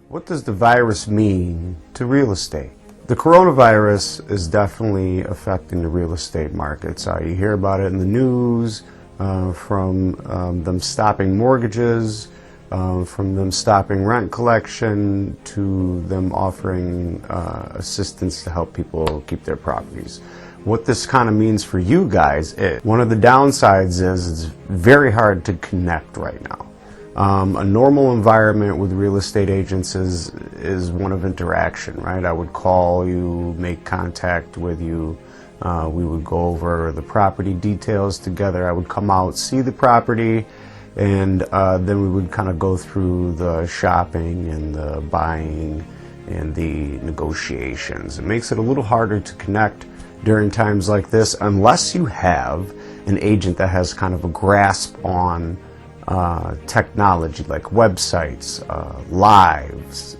What does the virus mean to real estate? The coronavirus is definitely affecting the real estate markets. You hear about it in the news, from them stopping mortgages, from them stopping rent collection, to them offering assistance to help people keep their properties. What this kind of means for you guys is, one of the downsides is it's very hard to connect right now. A normal environment with real estate agents is one of interaction, right? I would call you, make contact with you. We would go over the property details together. I would come out, see the property, and then we would kind of go through the shopping and the buying and the negotiations. It makes it a little harder to connect during times like this unless you have an agent that has kind of a grasp on technology like websites, lives,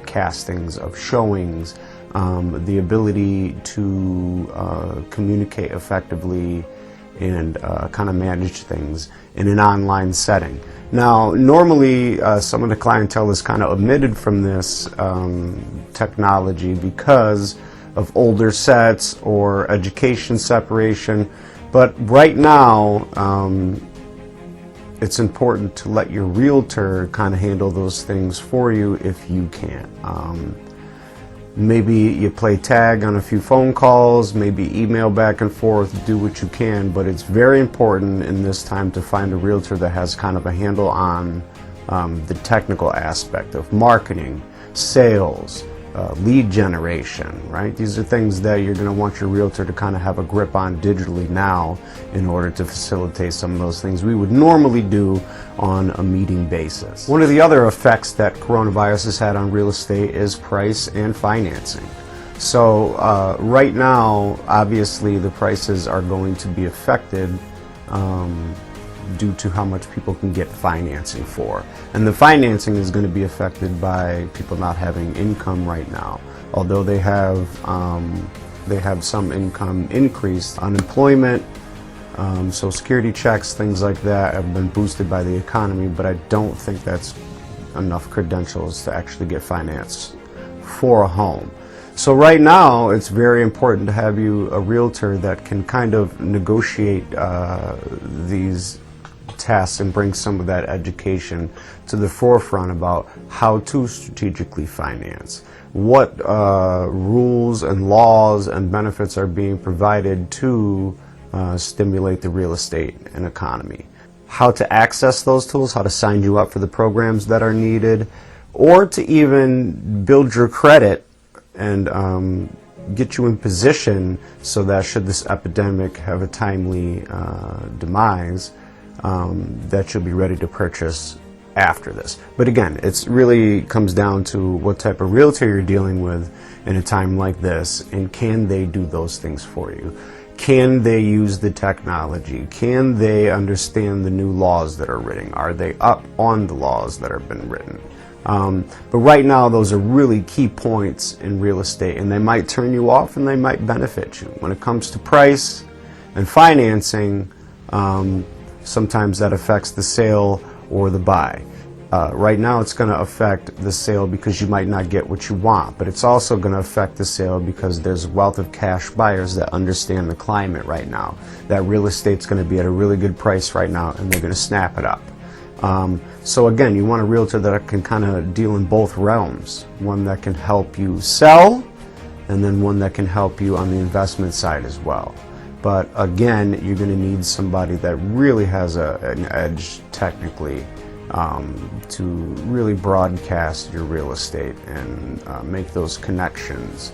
castings of showings, the ability to communicate effectively and kind of manage things in an online setting. Now, normally some of the clientele is kind of omitted from this technology because of older sets or education separation, but right now it's important to let your realtor kind of handle those things for you if you can. Maybe you play tag on a few phone calls, maybe email back and forth, do what you can, but it's very important in this time to find a realtor that has kind of a handle on the technical aspect of marketing, sales, lead generation, right? These are things that you're going to want your realtor to kind of have a grip on digitally now in order to facilitate some of those things we would normally do on a meeting basis. One of the other effects that coronavirus has had on real estate is price and financing. So right now, obviously, the prices are going to be affected due to how much people can get financing for. And the financing is going to be affected by people not having income right now. Although they have some income increase. Unemployment, Social Security checks, things like that have been boosted by the economy, but I don't think that's enough credentials to actually get finance for a home. So right now, it's very important to have you a realtor that can kind of negotiate these tasks and bring some of that education to the forefront about how to strategically finance, what rules and laws and benefits are being provided to stimulate the real estate and economy, how to access those tools, how to sign you up for the programs that are needed, or to even build your credit and get you in position so that should this epidemic have a timely demise, that you'll be ready to purchase after this. But again, it really comes down to what type of realtor you're dealing with in a time like this, and can they do those things for you? Can they use the technology? Can they understand the new laws that are written? Are they up on the laws that have been written? But right now, those are really key points in real estate, and they might turn you off and they might benefit you. When it comes to price and financing, sometimes that affects the sale or the buy. Right now it's going to affect the sale because you might not get what you want, but it's also going to affect the sale because there's a wealth of cash buyers that understand the climate right now, that real estate's going to be at a really good price right now and they're going to snap it up. So again, you want a realtor that can kind of deal in both realms, one that can help you sell and then one that can help you on the investment side as well. But again, you're going to need somebody that really has an edge technically to really broadcast your real estate and make those connections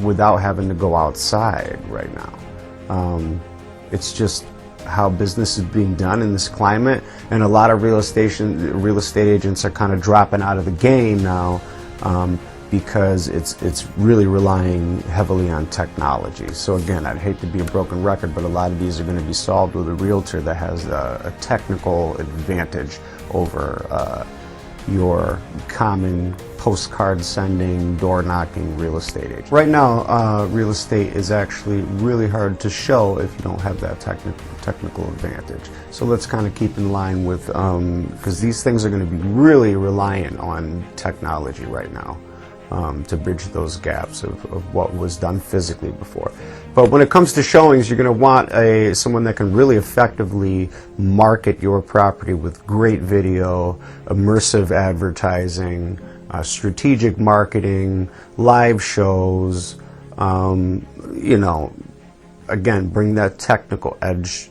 without having to go outside right now. It's just how business is being done in this climate, and a lot of real estate agents are kind of dropping out of the game now because it's really relying heavily on technology. So again, I'd hate to be a broken record, but a lot of these are going to be solved with a realtor that has a technical advantage over your common postcard sending, door knocking real estate agent. Right now, real estate is actually really hard to show if you don't have that technical advantage. So let's kind of keep in line with, because these things are going to be really reliant on technology right now. To bridge those gaps of what was done physically before. But when it comes to showings, you're going to want someone that can really effectively market your property with great video, immersive advertising, strategic marketing, live shows, you know, again, bring that technical edge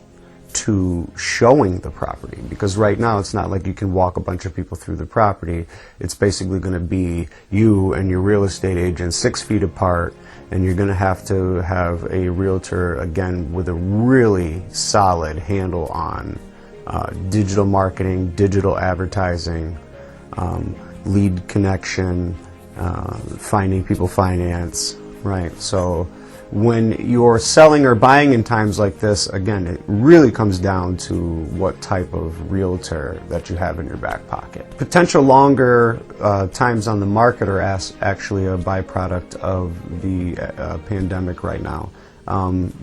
to showing the property, because right now it's not like you can walk a bunch of people through the property. It's basically going to be you and your real estate agent 6 feet apart, and you're going to have a realtor again with a really solid handle on digital marketing, digital advertising, lead connection, finding people finance, right? So when you're selling or buying in times like this, again, it really comes down to what type of realtor that you have in your back pocket. Potential longer times on the market are actually a byproduct of the pandemic right now.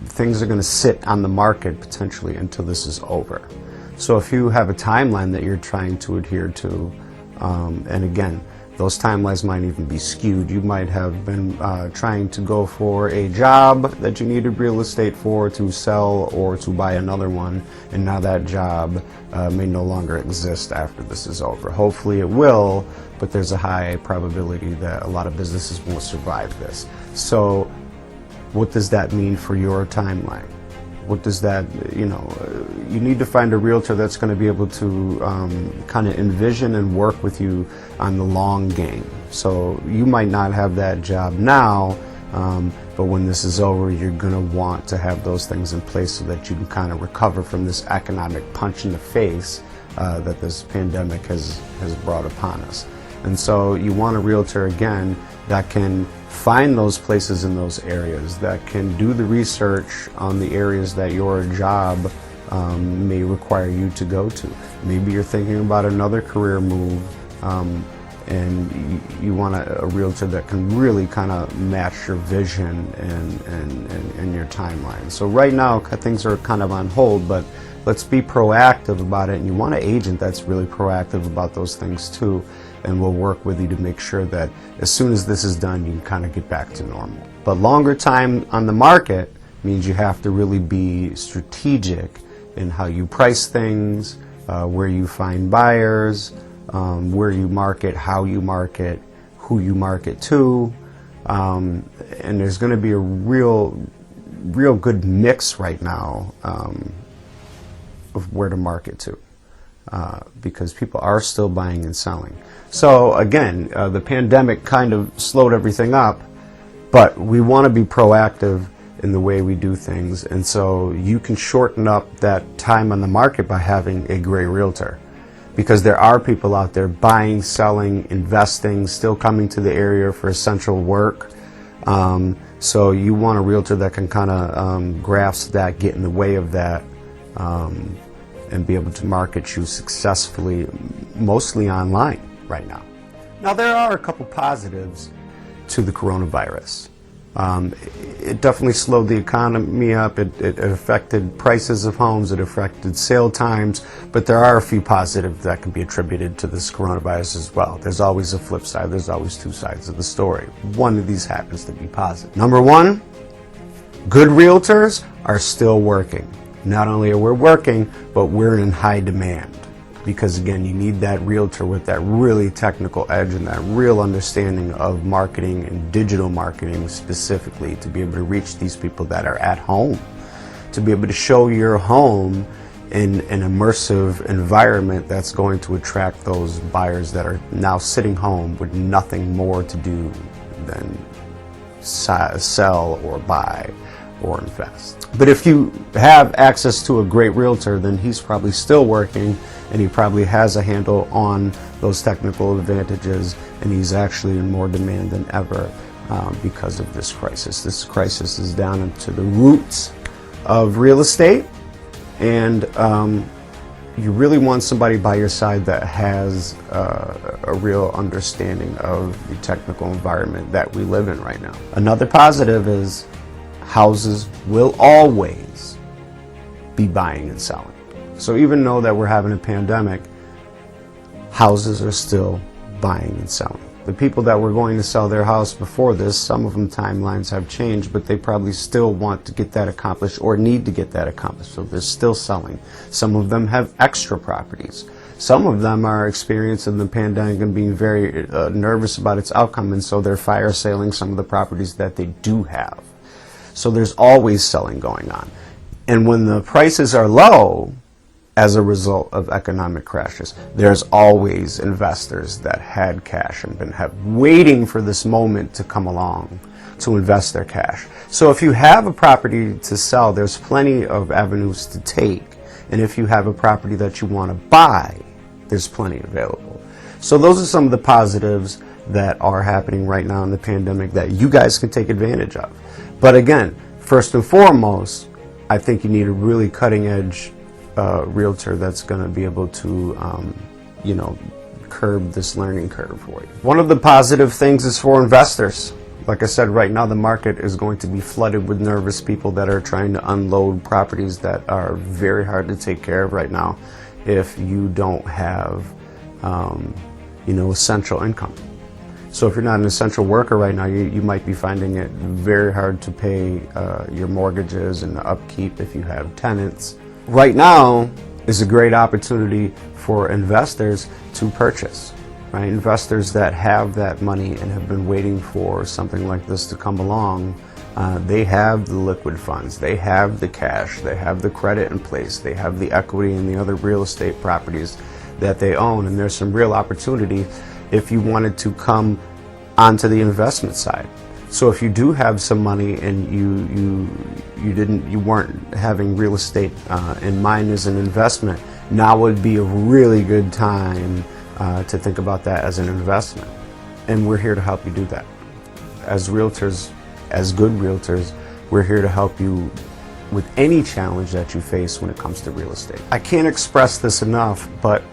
Things are going to sit on the market potentially until this is over. So if you have a timeline that you're trying to adhere to, and again, those timelines might even be skewed. You might have been trying to go for a job that you needed real estate for to sell or to buy another one, and now that job may no longer exist after this is over. Hopefully it will, but there's a high probability that a lot of businesses won't survive this. So what does that mean for your timeline? What does that, you know, you need to find a realtor that's going to be able to kind of envision and work with you on the long game. So you might not have that job now, but when this is over, you're going to want to have those things in place so that you can kind of recover from this economic punch in the face that this pandemic has brought upon us. And so you want a realtor, again, that can find those places in those areas, that can do the research on the areas that your job may require you to go to. Maybe you're thinking about another career move, and you want a realtor that can really kind of match your vision and your timeline. So right now things are kind of on hold, but let's be proactive about it, and you want an agent that's really proactive about those things too, and we'll work with you to make sure that as soon as this is done, you can kind of get back to normal. But longer time on the market means you have to really be strategic in how you price things, where you find buyers, where you market, how you market, who you market to, and there's going to be a real good mix right now of where to market to. Because people are still buying and selling. So again, the pandemic kind of slowed everything up, but we want to be proactive in the way we do things, and so you can shorten up that time on the market by having a great realtor, because there are people out there buying, selling, investing, still coming to the area for essential work. So you want a realtor that can kind of grasp that, get in the way of that, and be able to market you successfully, mostly online right now. Now there are a couple positives to the coronavirus. It definitely slowed the economy up. It affected prices of homes. It affected sale times. But there are a few positives that can be attributed to this coronavirus as well. There's always a flip side. There's always two sides of the story. One of these happens to be positive. Number one, good realtors are still working. Not only are we working, but we're in high demand. Because again, you need that realtor with that really technical edge and that real understanding of marketing and digital marketing specifically to be able to reach these people that are at home, to be able to show your home in an immersive environment that's going to attract those buyers that are now sitting home with nothing more to do than sell or buy or invest. But if you have access to a great realtor, then he's probably still working and he probably has a handle on those technical advantages, and he's actually in more demand than ever because of this crisis. This crisis is down into the roots of real estate, and you really want somebody by your side that has a real understanding of the technical environment that we live in right now. Another positive is houses will always be buying and selling. So even though that we're having a pandemic, houses are still buying and selling. The people that were going to sell their house before this, some of them timelines have changed, but they probably still want to get that accomplished or need to get that accomplished. So they're still selling. Some of them have extra properties. Some of them are experiencing the pandemic and being very nervous about its outcome, and so they're fire selling some of the properties that they do have. So there's always selling going on. And when the prices are low, as a result of economic crashes, there's always investors that had cash and been waiting for this moment to come along to invest their cash. So if you have a property to sell, there's plenty of avenues to take. And if you have a property that you want to buy, there's plenty available. So those are some of the positives that are happening right now in the pandemic that you guys can take advantage of. But again, first and foremost, I think you need a really cutting edge realtor that's going to be able to, curb this learning curve for you. One of the positive things is for investors. Like I said, right now the market is going to be flooded with nervous people that are trying to unload properties that are very hard to take care of right now if you don't have, essential income. So if you're not an essential worker right now, you might be finding it very hard to pay your mortgages and the upkeep if you have tenants. Right now is a great opportunity for investors to purchase, right? Investors that have that money and have been waiting for something like this to come along. They have the liquid funds, they have the cash, they have the credit in place, they have the equity and the other real estate properties that they own, and there's some real opportunity if you wanted to come onto the investment side. So if you do have some money and you weren't having real estate in mind as an investment, now would be a really good time to think about that as an investment. And we're here to help you do that. As realtors, as good realtors, we're here to help you with any challenge that you face when it comes to real estate. I can't express this enough, but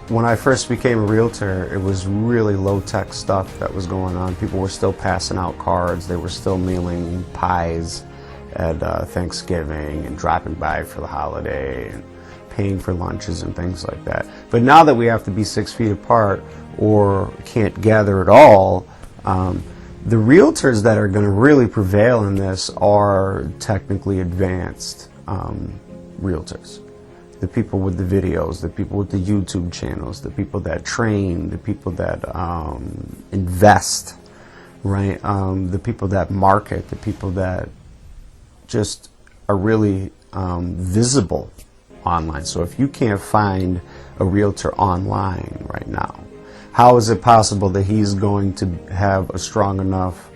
when I first became a realtor, it was really low-tech stuff that was going on. People were still passing out cards. They were still mailing pies at Thanksgiving and dropping by for the holiday and paying for lunches and things like that. But now that we have to be 6 feet apart or can't gather at all, the realtors that are going to really prevail in this are technically advanced realtors. The people with the videos, the people with the YouTube channels, the people that train, the people that invest, right? The people that market, the people that just are really visible online. So if you can't find a realtor online right now, how is it possible that he's going to have a strong enough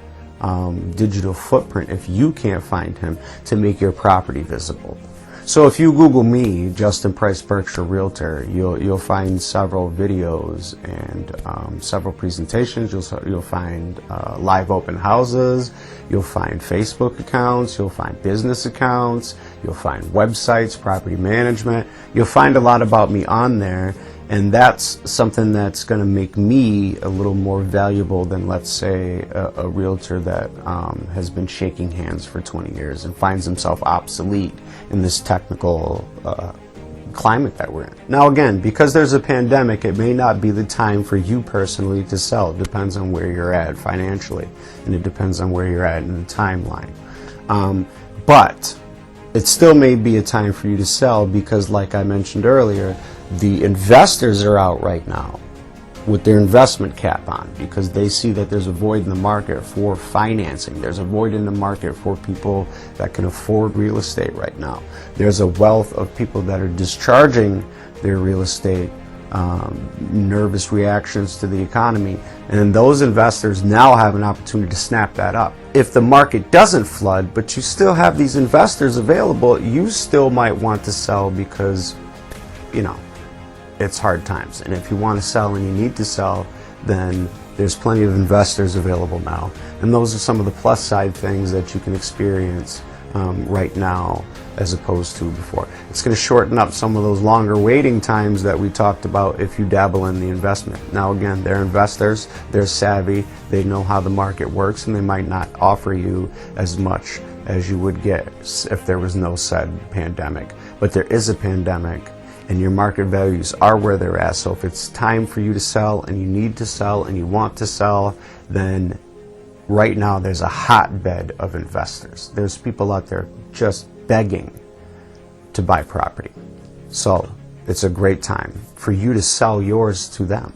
digital footprint if you can't find him to make your property visible? So if you Google me, Justin Price Berkshire Realtor, you'll find several videos and several presentations. You'll find live open houses. You'll find Facebook accounts. You'll find business accounts. You'll find websites, property management. You'll find a lot about me on there. And that's something that's going to make me a little more valuable than, let's say, a realtor that has been shaking hands for 20 years and finds himself obsolete in this technical climate that we're in. Now again, because there's a pandemic, it may not be the time for you personally to sell. It depends on where you're at financially, and it depends on where you're at in the timeline. But it still may be a time for you to sell because, like I mentioned earlier, the investors are out right now with their investment cap on because they see that there's a void in the market for financing. There's a void in the market for people that can afford real estate right now. There's a wealth of people that are discharging their real estate, nervous reactions to the economy, and those investors now have an opportunity to snap that up. If the market doesn't flood, but you still have these investors available, you still might want to sell because, you know, it's hard times. And if you want to sell and you need to sell, then there's plenty of investors available now. And those are some of the plus side things that you can experience right now as opposed to before. It's going to shorten up some of those longer waiting times that we talked about if you dabble in the investment. Now again, they're investors, they're savvy, they know how the market works, and they might not offer you as much as you would get if there was no said pandemic. But there is a pandemic, and your market values are where they're at. So if it's time for you to sell and you need to sell and you want to sell, then right now there's a hotbed of investors. There's people out there just begging to buy property. So it's a great time for you to sell yours to them.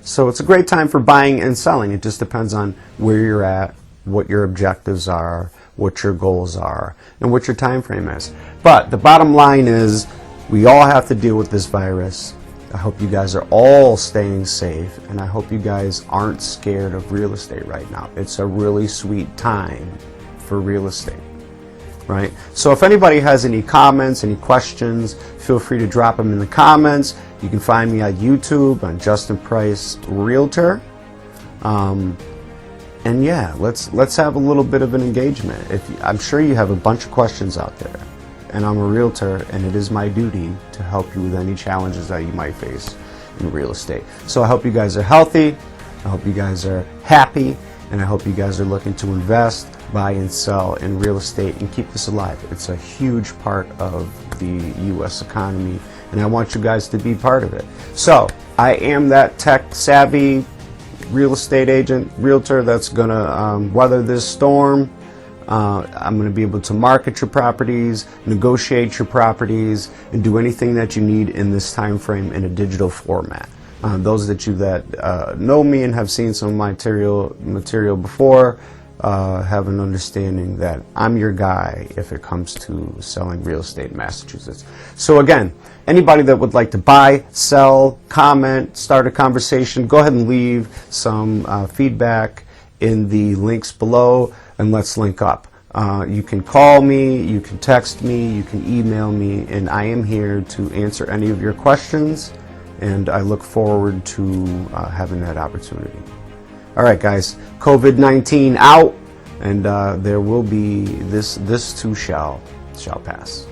So it's a great time for buying and selling. It just depends on where you're at, what your objectives are, what your goals are, and what your time frame is. But the bottom line is, we all have to deal with this virus. I hope you guys are all staying safe, and I hope you guys aren't scared of real estate right now. It's a really sweet time for real estate, right? So if anybody has any comments, any questions, feel free to drop them in the comments. You can find me on YouTube on Justin Price Realtor. And yeah, let's have a little bit of an engagement. I'm sure you have a bunch of questions out there. And I'm a realtor, and it is my duty to help you with any challenges that you might face in real estate. So I hope you guys are healthy, I hope you guys are happy, and I hope you guys are looking to invest, buy, and sell in real estate and keep this alive. It's a huge part of the U.S. economy, and I want you guys to be part of it. So I am that tech-savvy real estate agent, realtor that's going to weather this storm. I'm going to be able to market your properties, negotiate your properties, and do anything that you need in this time frame in a digital format. Those that know me and have seen some of my material before have an understanding that I'm your guy if it comes to selling real estate in Massachusetts. So again, anybody that would like to buy, sell, comment, start a conversation, go ahead and leave some feedback in the links below, and let's link up. You can call me, you can text me, you can email me, and I am here to answer any of your questions, and I look forward to having that opportunity. All right, guys, COVID-19 out, and there will be, this too shall pass.